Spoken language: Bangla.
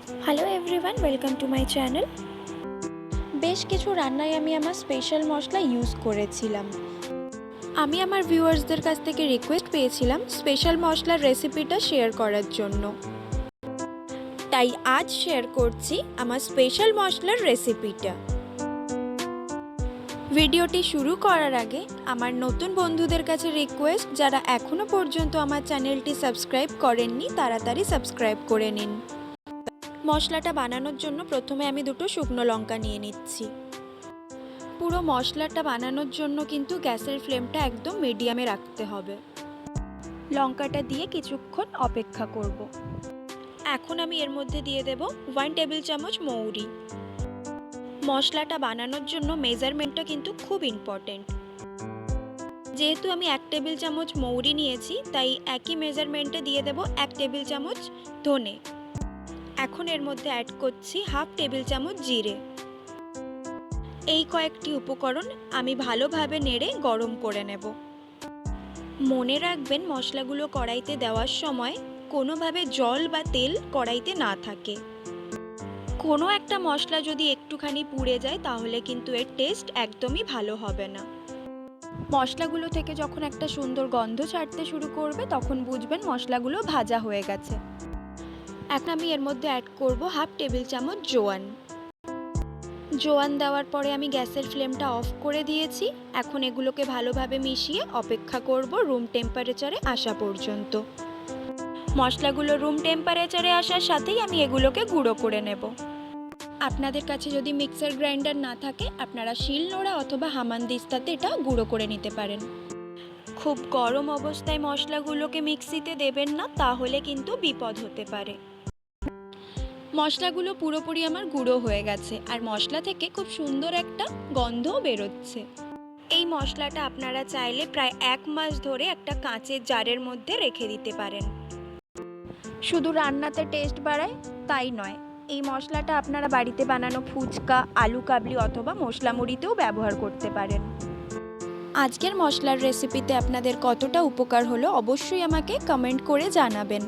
Hello everyone, welcome to my channel. বেশ কিছু রান্নায় আমি আমার স্পেশাল মশলা ইউজ করেছিলাম। আমি আমার ভিউয়ার্সদের কাছ থেকে রিকোয়েস্ট পেয়েছিলাম স্পেশাল মশলার রেসিপিটা শেয়ার করার জন্য, তাই আজ শেয়ার করছি আমার স্পেশাল মশলার রেসিপিটা। ভিডিওটি শুরু করার আগে আমার নতুন বন্ধুদের কাছে রিকোয়েস্ট, যারা এখনও পর্যন্ত আমার চ্যানেলটি সাবস্ক্রাইব করেননি তাড়াতাড়ি সাবস্ক্রাইব করে নিন। মশলাটা বানানোর জন্য প্রথমে আমি দুটো শুকনো লঙ্কা নিয়ে নিচ্ছি। পুরো মশলাটা বানানোর জন্য কিন্তু গ্যাসের ফ্লেমটা একদম মিডিয়ামে রাখতে হবে। লঙ্কাটা দিয়ে কিছুক্ষণ অপেক্ষা করব। এখন আমি এর মধ্যে দিয়ে দেব 1 টেবিল চামচ মৌরি। মশলাটা বানানোর জন্য মেজারমেন্টটা কিন্তু খুব ইম্পর্টেন্ট। যেহেতু আমি 1 টেবিল চামচ মৌরি নিয়েছি, তাই একই মেজারমেন্টে দিয়ে দেব 1 টেবিল চামচ ধনে। এখন এর মধ্যে অ্যাড করছি 1/2 টেবিল চামচ জিরে। এই কয়েকটি উপকরণ আমি ভালোভাবে নেড়ে গরম করে নেব। মনে রাখবেন, মশলাগুলো কড়াইতে দেওয়ার সময় কোনোভাবে জল বা তেল কড়াইতে না থাকে। কোনো একটা মশলা যদি একটুখানি পুড়ে যায় তাহলে কিন্তু এর টেস্ট একদমই ভালো হবে না। মশলাগুলো থেকে যখন একটা সুন্দর গন্ধ ছাড়তে শুরু করবে তখন বুঝবেন মশলাগুলো ভাজা হয়ে গেছে। এখন আমি এর মধ্যে অ্যাড করব 1/2 টেবিল চামচ জোয়ান। জোয়ান দেওয়ার পরে আমি গ্যাসের ফ্লেমটা অফ করে দিয়েছি। এখন এগুলোকে ভালোভাবে মিশিয়ে অপেক্ষা করব রুম টেম্পারেচারে আসা পর্যন্ত। মশলাগুলো রুম টেম্পারেচারে আসার সাথেই আমি এগুলোকে গুঁড়ো করে নেব। আপনাদের কাছে যদি মিক্সার গ্রাইন্ডার না থাকে, আপনারা শিলনোড়া অথবা হামানদিস্তাতে এটা গুঁড়ো করে নিতে পারেন। খুব গরম অবস্থায় মশলাগুলোকে মিক্সিতে দেবেন না, তাহলে কিন্তু বিপদ হতে পারে। মশলাগুলো পুরোপুরি আমার গুঁড়ো হয়ে গেছে, আর মশলা থেকে খুব সুন্দর একটা গন্ধও বেরোচ্ছে। এই মশলাটা আপনারা চাইলে প্রায় 1 মাস ধরে একটা কাঁচের জারের মধ্যে রেখে দিতে পারেন। শুধু রান্নাতে টেস্ট বাড়ায় তাই নয়, এই মশলাটা আপনারা বাড়িতে বানানো ফুচকা, আলু কাবলি অথবা মশলা মুড়িতেও ব্যবহার করতে পারেন। আজকের মশলার রেসিপিতে আপনাদের কতটা উপকার হলো অবশ্যই আমাকে কমেন্ট করে জানাবেন।